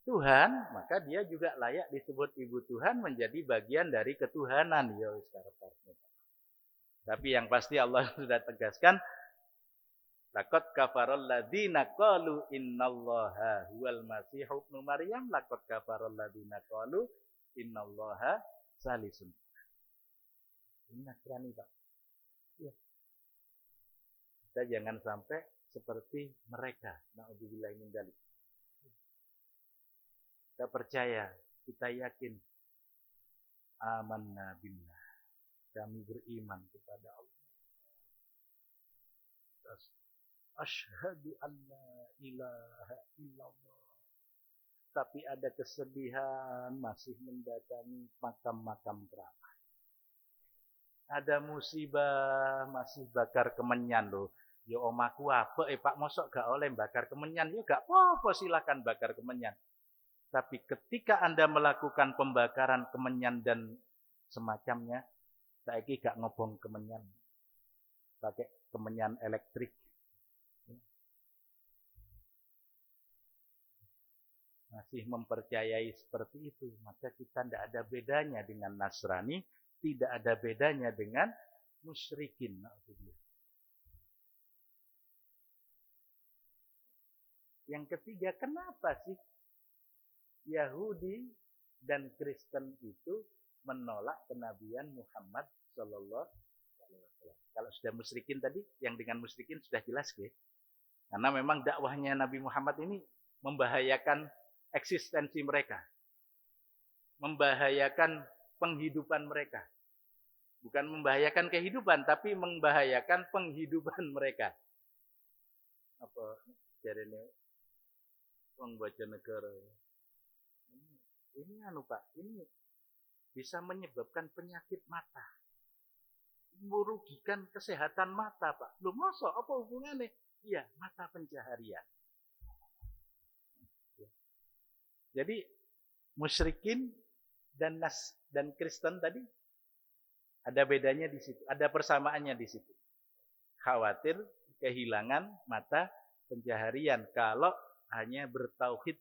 Tuhan, maka dia juga layak disebut ibu Tuhan, menjadi bagian dari ketuhanan. Ya, tapi yang pasti Allah sudah tegaskan, laqad kafaral ladzina qalu innallaha huwal masih ibnu Maryam, laqad kafaral ladzina qalu innallaha salisun. Ini Nasrani, Pak. Ya. Kita jangan sampai seperti mereka. Na'udzubillahi min dzalik. Kita percaya, kita yakin. Amanna billah. Kami beriman kepada Allah. Asyhadu an la ilaha illallah. Tapi ada kesedihan masih mendatangi makam-makam keramat. Ada musibah masih bakar kemenyan loh. Ya omaku apa Pak mosok gak oleh bakar kemenyan. Ya gak apa-apa silakan bakar kemenyan. Tapi ketika Anda melakukan pembakaran kemenyan dan semacamnya, saiki gak ngobong kemenyan. Pakai kemenyan elektrik. Masih mempercayai seperti itu, maka kita tidak ada bedanya dengan Nasrani, tidak ada bedanya dengan musyrikin. Yang ketiga, kenapa sih Yahudi dan Kristen itu menolak kenabian Muhammad Sallallahu Alaihi Wasallam? Kalau sudah musyrikin tadi, yang dengan musyrikin sudah jelas, ya. Karena memang dakwahnya Nabi Muhammad ini membahayakan eksistensi mereka, membahayakan penghidupan mereka. Bukan membahayakan kehidupan, tapi membahayakan penghidupan mereka. Apa jarene wong Bojonegoro. Ini Pak, ini bisa menyebabkan penyakit mata. Merugikan kesehatan mata, Pak. Loh, masa apa hubungannya? Iya, mata pencaharian. Jadi musyrikin dan Kristen tadi ada bedanya di situ, ada persamaannya di situ. Khawatir kehilangan mata pencaharian kalau hanya bertauhid,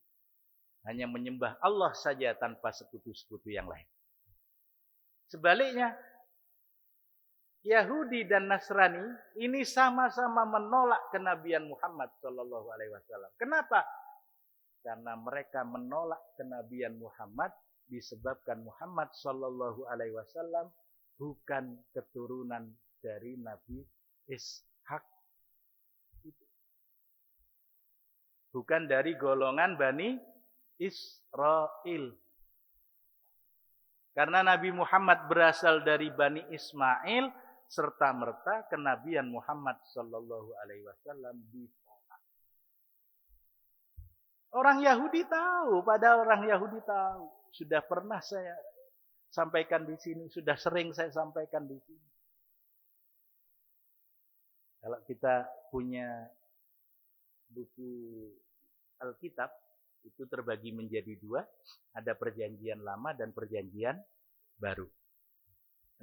hanya menyembah Allah saja tanpa sekutu-sekutu yang lain. Sebaliknya, Yahudi dan Nasrani ini sama-sama menolak kenabian Muhammad Sallallahu Alaihi Wasallam. Kenapa? Karena mereka menolak kenabian Muhammad disebabkan Muhammad Sallallahu Alaihi Wasallam bukan keturunan dari Nabi Ishak, bukan dari golongan Bani Israel. Karena Nabi Muhammad berasal dari Bani Ismail, serta merta kenabian Muhammad Sallallahu Alaihi Wasallam ditolak. Orang Yahudi tahu, pada orang Yahudi tahu. Sudah pernah saya sampaikan di sini, sudah sering saya sampaikan di sini. Kalau kita punya buku Alkitab, itu terbagi menjadi dua, ada perjanjian lama dan perjanjian baru.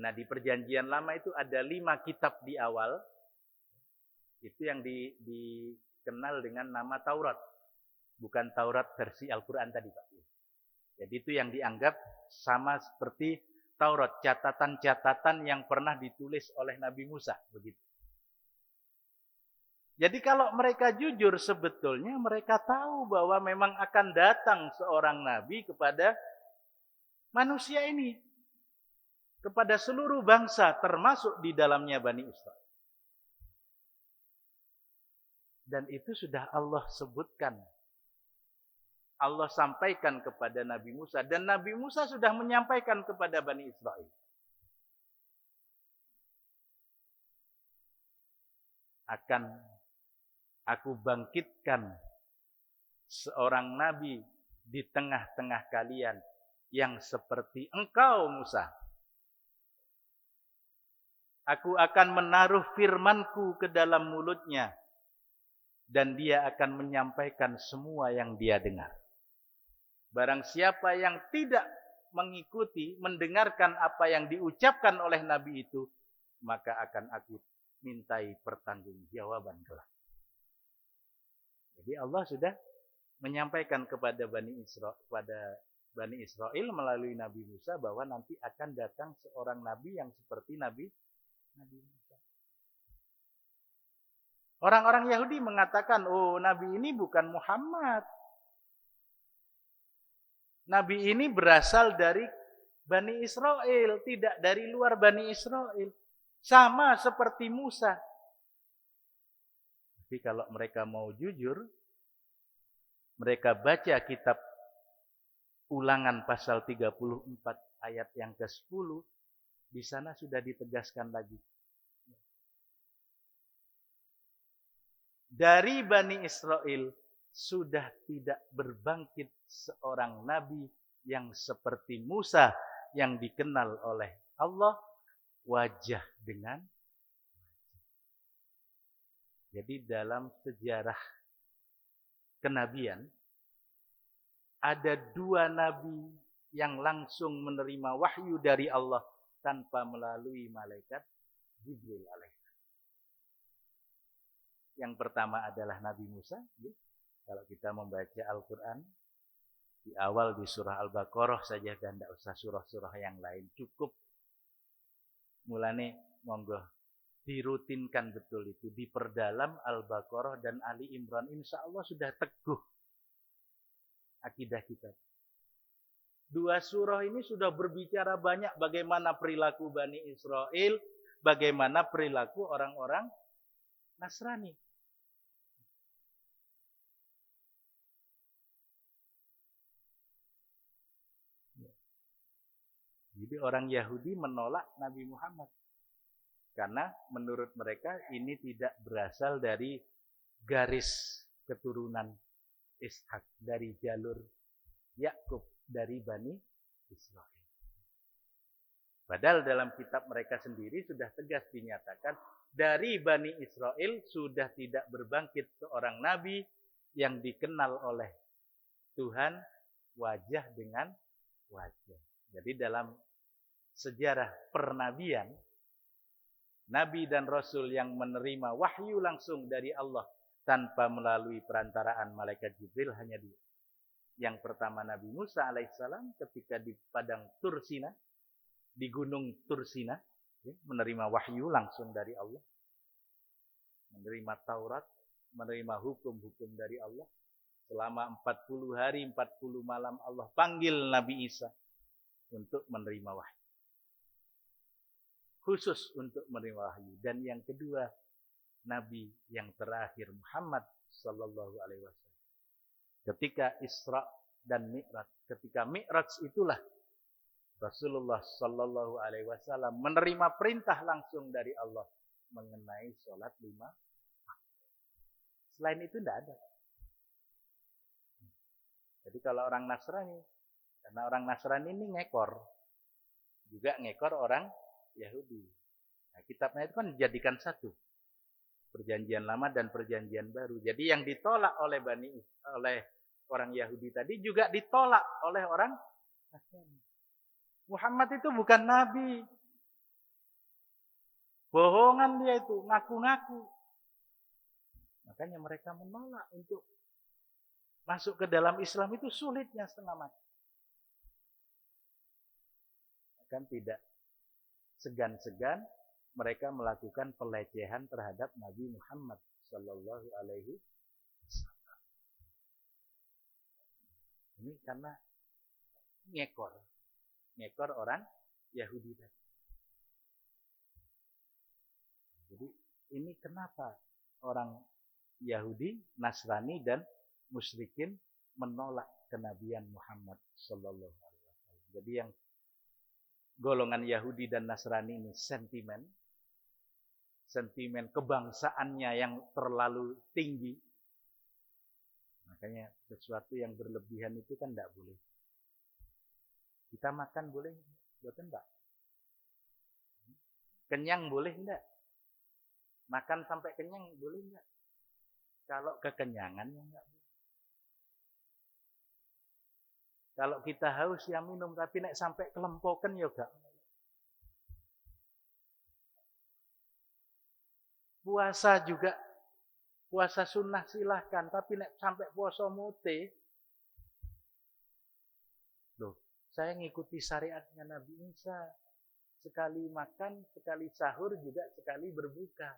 Nah, di perjanjian lama itu ada 5 kitab di awal, itu yang dikenal dengan nama Taurat. Bukan Taurat versi Al-Quran tadi, Pak. Jadi itu yang dianggap sama seperti Taurat, catatan-catatan yang pernah ditulis oleh Nabi Musa, begitu. Jadi kalau mereka jujur, sebetulnya mereka tahu bahwa memang akan datang seorang nabi kepada manusia ini, kepada seluruh bangsa, termasuk di dalamnya Bani Israel. Dan itu sudah Allah sebutkan. Allah sampaikan kepada Nabi Musa. Dan Nabi Musa sudah menyampaikan kepada Bani Israel. Akan aku bangkitkan seorang nabi di tengah-tengah kalian yang seperti engkau, Musa. Aku akan menaruh firmanku ke dalam mulutnya. Dan dia akan menyampaikan semua yang dia dengar. Barang siapa yang tidak mengikuti, mendengarkan apa yang diucapkan oleh Nabi itu, maka akan aku mintai pertanggungjawaban kelak. Jadi Allah sudah menyampaikan kepada Bani Israel melalui Nabi Musa bahwa nanti akan datang seorang Nabi yang seperti Nabi Musa. Orang-orang Yahudi mengatakan, oh Nabi ini bukan Muhammad. Nabi ini berasal dari Bani Israel, tidak dari luar Bani Israel. Sama seperti Musa. Tapi kalau mereka mau jujur, mereka baca kitab Ulangan pasal 34 ayat yang ke-10, di sana sudah ditegaskan lagi. Dari Bani Israel sudah tidak berbangkit seorang nabi yang seperti Musa yang dikenal oleh Allah wajah dengan wajah. Jadi dalam sejarah kenabian ada dua nabi yang langsung menerima wahyu dari Allah tanpa melalui malaikat Jibril alaihi. Yang pertama adalah Nabi Musa. Kalau kita membaca Al-Quran, di awal di surah Al-Baqarah saja dan tidak usah surah-surah yang lain. Cukup mulane monggo dirutinkan betul itu. Diperdalam Al-Baqarah dan Ali Imran. Insya Allah sudah teguh akidah kita. Dua surah ini sudah berbicara banyak bagaimana perilaku Bani Israel, bagaimana perilaku orang-orang Nasrani. Jadi orang Yahudi menolak Nabi Muhammad. Karena menurut mereka ini tidak berasal dari garis keturunan Ishak, dari jalur Yakub, dari Bani Israel. Padahal dalam kitab mereka sendiri sudah tegas dinyatakan, dari Bani Israel sudah tidak berbangkit seorang nabi yang dikenal oleh Tuhan wajah dengan wajah. Jadi dalam sejarah pernabian, nabi dan rasul yang menerima wahyu langsung dari Allah tanpa melalui perantaraan malaikat Jibril hanya dua. Yang pertama Nabi Musa alaihissalam ketika di padang Tursina, di gunung Tursina, menerima wahyu langsung dari Allah, menerima Taurat, menerima hukum-hukum dari Allah. Selama 40 hari, 40 malam Allah panggil Nabi Isa untuk menerima wahyu. Khusus untuk menerima wahyu. Dan yang kedua, Nabi yang terakhir Muhammad sallallahu alaihi wasallam. Ketika Isra dan Mi'raj, ketika Mi'raj itulah Rasulullah sallallahu alaihi wasallam menerima perintah langsung dari Allah mengenai sholat 5. Selain itu tidak ada. Jadi kalau orang Nasrani, karena orang Nasrani ini ngekor, juga ngekor orang Yahudi. Nah, kitabnya itu kan dijadikan satu, Perjanjian Lama dan Perjanjian Baru. Jadi yang ditolak oleh orang Yahudi tadi juga ditolak oleh orang Nasrani. Muhammad itu bukan nabi. Bohongan dia itu, ngaku-ngaku. Makanya mereka menolak untuk masuk ke dalam Islam itu sulitnya setengah mati. Bahkan tidak segan-segan mereka melakukan pelecehan terhadap Nabi Muhammad sallallahu alaihi wasallam. Ini karena ngekor orang Yahudi tadi. Jadi ini kenapa orang Yahudi, Nasrani dan musyrikin menolak kenabian Muhammad sallallahu alaihi wasallam. Jadi yang golongan Yahudi dan Nasrani ini sentimen kebangsaannya yang terlalu tinggi. Makanya sesuatu yang berlebihan itu kan tidak boleh. Kita makan boleh, bukan enggak? Kenyang boleh enggak? Makan sampai kenyang boleh enggak? Kalau kekenyangan ya enggak boleh. Kalau kita haus ya minum, tapi nek sampai kelempokan ya enggak. Puasa juga, puasa sunnah silahkan, tapi nek sampai puasa mute, loh, saya ngikuti syariatnya Nabi Isa, sekali makan, sekali sahur juga sekali berbuka.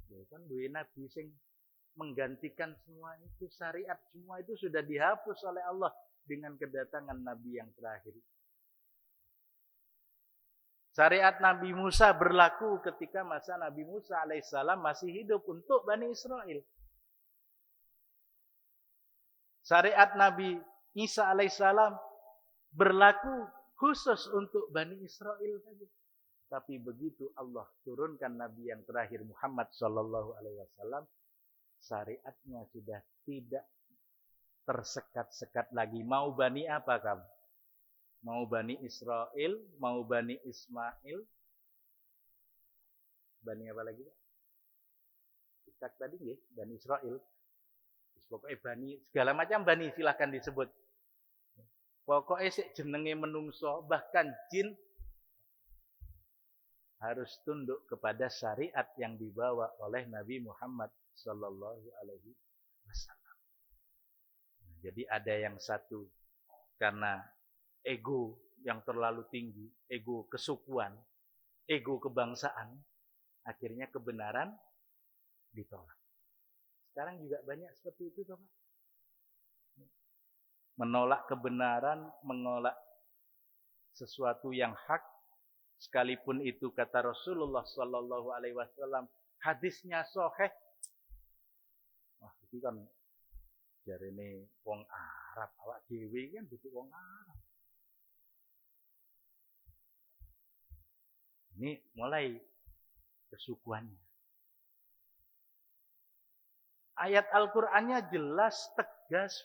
Loh, kan duwe Nabi sing menggantikan semua itu, syariat semua itu sudah dihapus oleh Allah dengan kedatangan Nabi yang terakhir. Syariat Nabi Musa berlaku ketika masa Nabi Musa alaihissalam masih hidup untuk Bani Israel. Syariat Nabi Isa alaihissalam berlaku khusus untuk Bani Israel saja. Tapi begitu Allah turunkan Nabi yang terakhir Muhammad sallallahu alaihi wasallam, syariatnya sudah tidak tersekat-sekat lagi. Mau Bani apa kamu? Mau Bani Israel, mau Bani Ismail, Bani apa lagi? Kita tadi ya, Bani Israel. Pokoknya Bani, segala macam Bani silahkan disebut. Pokoknya sik jenenge menungso, bahkan jin harus tunduk kepada syariat yang dibawa oleh Nabi Muhammad sallallahu alaihi wasallam. Jadi ada yang satu karena ego yang terlalu tinggi, ego kesukuan, ego kebangsaan, akhirnya kebenaran ditolak. Sekarang juga banyak seperti itu, Pak. Menolak kebenaran, menolak sesuatu yang hak, sekalipun itu kata Rasulullah sallallahu alaihi wasallam, hadisnya sahih. Wah, itu kan jarene wong Arab, awak dhewe kan butuh wong Arab. Ini mulai kesukuannya. Ayat Al-Qur'annya jelas, tegas.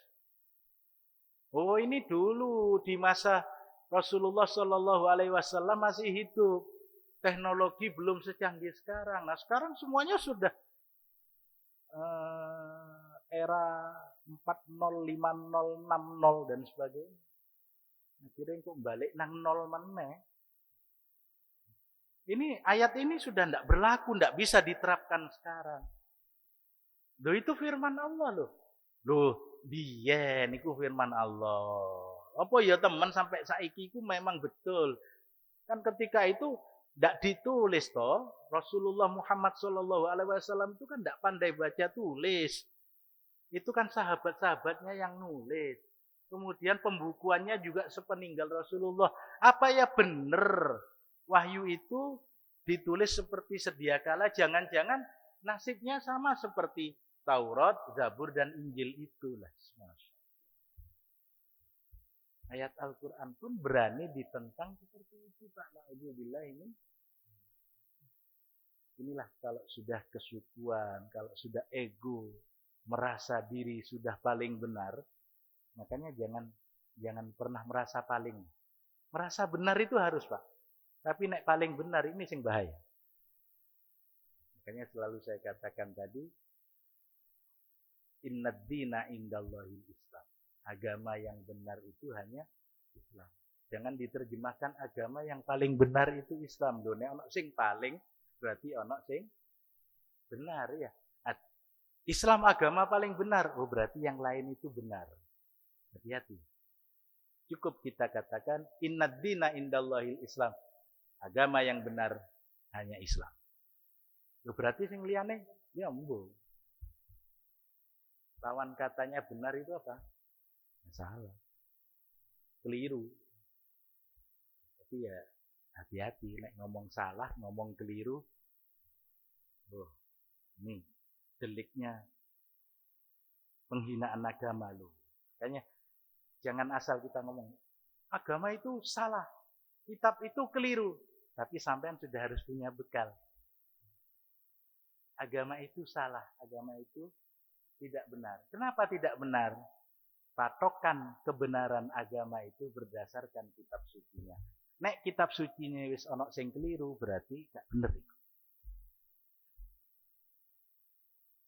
Oh, ini dulu di masa Rasulullah Shallallahu Alaihi Wasallam masih hidup. Teknologi belum secanggih sekarang. Nah, sekarang semuanya sudah era 4.0, 5.0, 6.0 dan sebagainya. Akhirnya kok balik nang 0 meneh. Ini ayat ini sudah tidak berlaku, tidak bisa diterapkan sekarang. Loh, itu firman Allah loh. Loh, biyen niku firman Allah. Apa ya teman sampai saiki itu memang betul. Kan ketika itu tidak ditulis toh. Rasulullah Muhammad sallallahu alaihi wasallam itu kan tidak pandai baca tulis. Itu kan sahabat-sahabatnya yang nulis. Kemudian pembukuannya juga sepeninggal Rasulullah. Apa ya benar wahyu itu ditulis seperti sedia kala? Jangan-jangan nasibnya sama seperti Taurat, Zabur, dan Injil itulah. Ayat Al-Quran pun berani ditentang seperti itu, Pak. Na'udzubillah ini. Inilah kalau sudah kesukuan, kalau sudah ego, merasa diri sudah paling benar, makanya jangan pernah merasa paling. Merasa benar itu harus, Pak. Tapi nek paling benar ini sing bahaya. Makanya selalu saya katakan tadi, innad dina indallahil Islam. Agama yang benar itu hanya Islam. Jangan diterjemahkan agama yang paling benar itu Islam. Nek ono sing paling berarti ono sing benar ya. Islam agama paling benar. Oh, berarti yang lain itu benar. Hati-hati. Cukup kita katakan innad dina indallahil Islam. Agama yang benar hanya Islam. Loh, berarti sing liyane ya mbo. Lawan katanya benar itu apa? Salah. Keliru. Tapi ya hati-hati nek ngomong salah, ngomong keliru. Oh, ini deliknya penghinaan agama loh. Makanya jangan asal kita ngomong agama itu salah, kitab itu keliru, tapi sampean sudah harus punya bekal. Agama itu salah, agama itu tidak benar. Kenapa tidak benar? Patokan kebenaran agama itu berdasarkan kitab sucinya. Nek kitab sucinya wis ana sing keliru, berarti gak bener iku.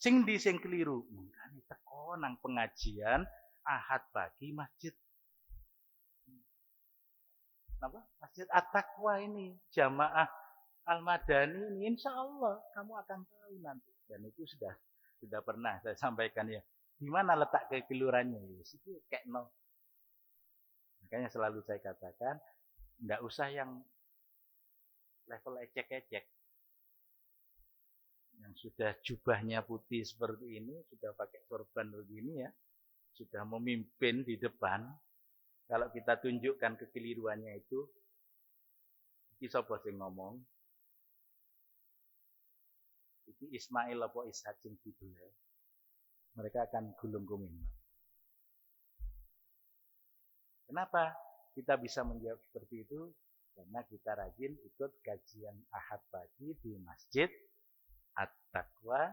Sing di sing keliru, mangkane teko nang pengajian Ahad pagi masjid. Apa? Masjid At-Taqwa ini, jamaah Al-Madani ini, insya Allah kamu akan tahu nanti. Dan itu sudah pernah saya sampaikan ya. Di mana letak kekeliruannya? Itu kayak no. Makanya selalu saya katakan, enggak usah yang level ecek-ecek. Yang sudah jubahnya putih seperti ini, sudah pakai sorban begini ya, sudah memimpin di depan. Kalau kita tunjukkan kekeliruannya itu, iki sapa sing ngomong? Iki Ismail apa Ishak sing dibeleh. Mereka akan gulung gumin. Kenapa kita bisa menjawab seperti itu? Karena kita rajin ikut kajian Ahad pagi di Masjid At-Taqwa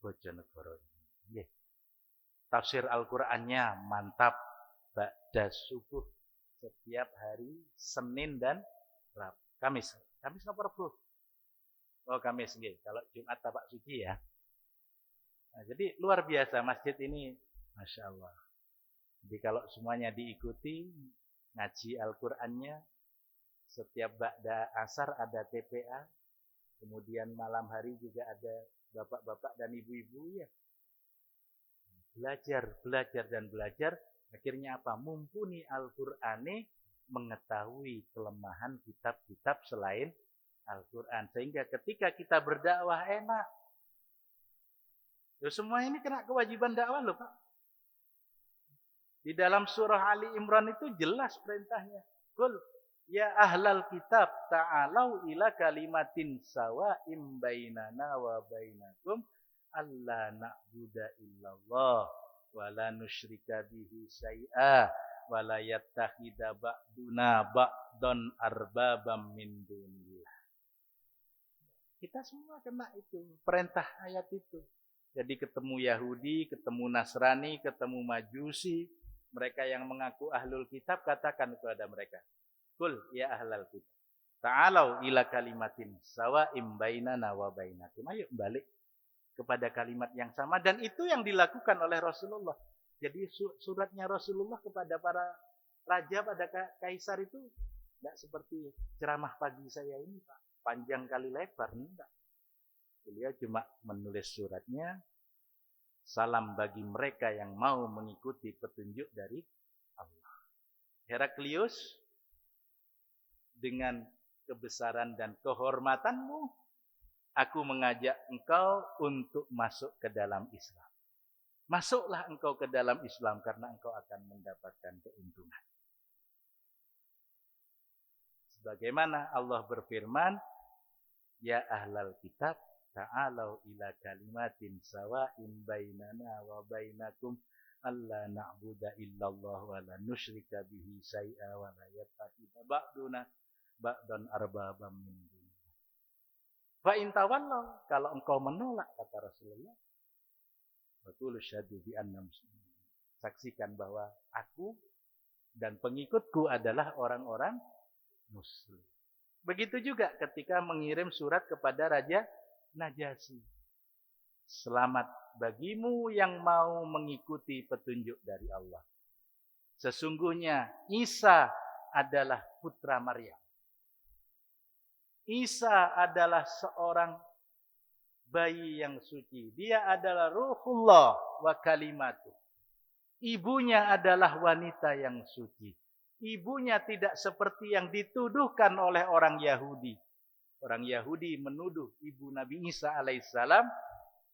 Bojonegoro ini. Tafsir Al-Qur'annya mantap ba'da subuh setiap hari Senin dan Kamis. Kamis apa Rabu? Oh, Kamis nggih. Kalau Jumat tapak suci ya. Nah, jadi luar biasa masjid ini, Masya Allah. Jadi kalau semuanya diikuti, ngaji Al-Qur'annya, setiap ba'da asar ada TPA, kemudian malam hari juga ada bapak-bapak dan ibu-ibu ya. Belajar, akhirnya apa? Mumpuni Al-Qur'ani, mengetahui kelemahan kitab-kitab selain Al-Qur'an. Sehingga ketika kita berdakwah enak. Loh, semua ini kena kewajiban dakwah loh Pak. Di dalam surah Ali Imran itu jelas perintahnya. Qul ya ahlal kitab ta'alau ila kalimatin sawa'im bainana wa bainakum alla na'budu illallah wa la nusyrika bihi syai'a wa la yattakhidha ba'duna ba'don arbabam min dunillah. Kita semua kena itu, perintah ayat itu. Jadi ketemu Yahudi, ketemu Nasrani, ketemu Majusi, mereka yang mengaku ahlul kitab, katakan kepada mereka, Qul ya ahlal kitab ta'alau ila kalimatin sawa'im bainana wa bainakum. Ayo balik kepada kalimat yang sama, dan itu yang dilakukan oleh Rasulullah. Jadi suratnya Rasulullah kepada para raja, pada kaisar itu tidak seperti ceramah pagi saya ini Pak, panjang kali lebar, enggak. Beliau cuma menulis suratnya, salam bagi mereka yang mau mengikuti petunjuk dari Allah. Heraklius, dengan kebesaran dan kehormatanmu, aku mengajak engkau untuk masuk ke dalam Islam. Masuklah engkau ke dalam Islam karena engkau akan mendapatkan keuntungan. Sebagaimana Allah berfirman, ya ahlal kitab ta'alau ila kalimatin sawa'in bainana wa bainakum alla na'budu illallah wa la nusyrika bihi syai'a wa la yattakhidha ba'duna ba'dan arbabam min dunillah. Fa in tawallaw, kalau engkau menolak, kata Rasulullah, betul syahadu bi anna muslimin. Saksikan bahwa aku dan pengikutku adalah orang-orang muslim. Begitu juga ketika mengirim surat kepada Raja Najasyi. Selamat bagimu yang mau mengikuti petunjuk dari Allah. Sesungguhnya Isa adalah putra Maryam. Isa adalah seorang bayi yang suci. Dia adalah Ruhullah wa kalimatuh. Ibunya adalah wanita yang suci. Ibunya tidak seperti yang dituduhkan oleh orang Yahudi. Orang Yahudi menuduh ibu Nabi Isa alaihissalam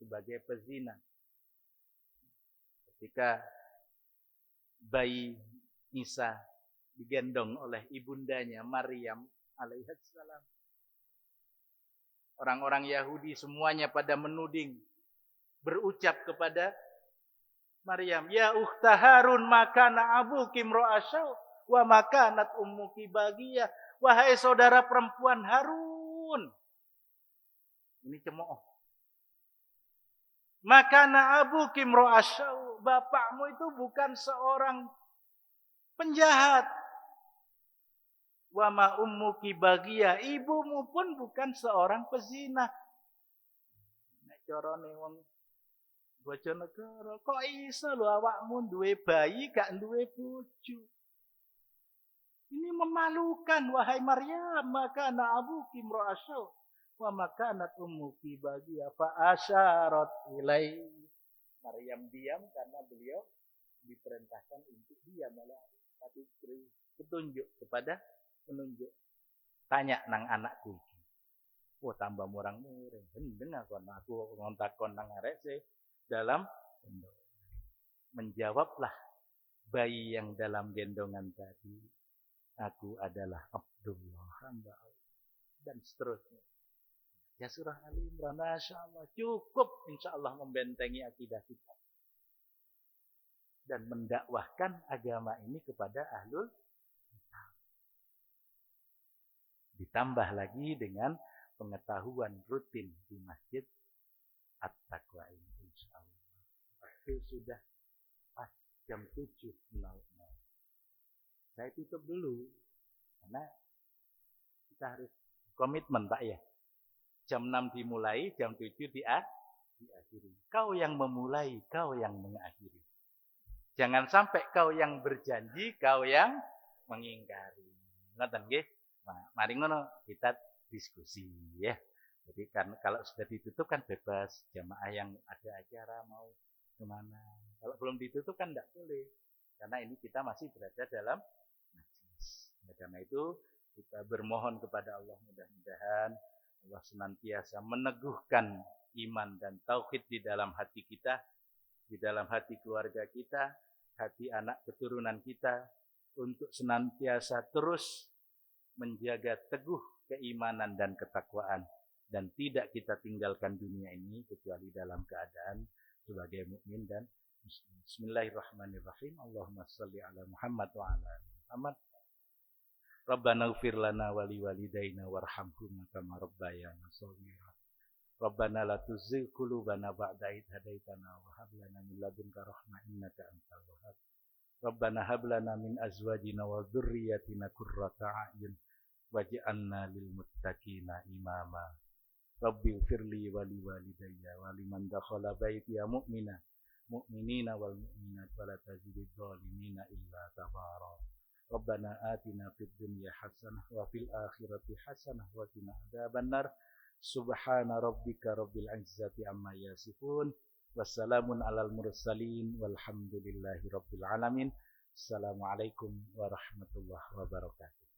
sebagai pezina. Ketika bayi Isa digendong oleh ibundanya Maryam alaihissalam, orang-orang Yahudi semuanya pada menuding, berucap kepada Maryam, ya ukhta Harun, makana abuki imra'asyaw wa makanat ummuki bagiyah. Wahai saudara perempuan Harun. Ini cemooh. Makana abuki imra'asyaw, bapakmu itu bukan seorang penjahat. Wa ma ummuki bagiyah, ibumu pun bukan seorang pezina. Nek carane wong Bojonegoro, kok iso lho awakmu duwe bayi gak duwe bojo. Ini memalukan, wahai Maryam, maka na abuki imra'asyaw wa makanat ummuki bagiyah fa asyarat ilai. Maryam diam karena beliau diperintahkan untuk diam oleh tapi petunjuk kepada menunjuk. Tanya nang anakku iki. Oh tambah murang-muring. Hendeng aku ngontakon nang arek sih dalam menjawablah bayi yang dalam gendongan tadi, aku adalah Abdullah hamba Allah, dan seterusnya. Ya surah Ali Imran, Masya Allah, cukup insya Allah membentengi akidah kita dan mendakwahkan agama ini kepada ahlul kitab. Ditambah lagi dengan pengetahuan rutin di masjid At-Taqwa ini. Itu sudah pas jam 7.00. Saya tutup dulu karena kita harus komitmen Pak ya. Jam 6 dimulai, jam 7 diakhiri. Kau yang memulai, kau yang mengakhiri. Jangan sampai kau yang berjanji, kau yang mengingkari. Ngoten nggih? Nah, mari ngono kita diskusi ya. Jadi kan kalau sudah ditutup kan bebas, jamaah yang ada acara mau kemana. Kalau belum ditutup kan tidak boleh. Karena ini kita masih berada dalam majlis. Karena itu kita bermohon kepada Allah mudah-mudahan Allah senantiasa meneguhkan iman dan tauhid di dalam hati kita, di dalam hati keluarga kita, hati anak keturunan kita, untuk senantiasa terus menjaga teguh keimanan dan ketakwaan. Dan tidak kita tinggalkan dunia ini kecuali dalam keadaan sebagai mukmin dan muslim. Bismillahirrahmanirrahim. Allahumma shalli ala Muhammad wa ala ali Muhammad. Rabbana ighfir lana wa liwalidayna warhamhum kama rabbayana shaghira. Rabbana la tuzigh qulubana ba'da idh hadaitana wa hab lana min ladunka rahmah innaka antal wahhab. Rabbana hab lana min azwajina wa dhurriyyatina qurrata a'yun waj'alna lil muttaqina imama. Rabbi firli wa liwalidayya wa liman dakhala baitiya mu'minina wal mu'minat wa la tazidid zalimina illa tabara. Rabbana atina fid dunya hasanah wa fil akhirati hasanah wa qina adzabannar. Subhana rabbika rabbil izzati amma yasifun. Wassalamun alal mursalin walhamdulillahi rabbil alamin. Assalamualaikum warahmatullahi wabarakatuh.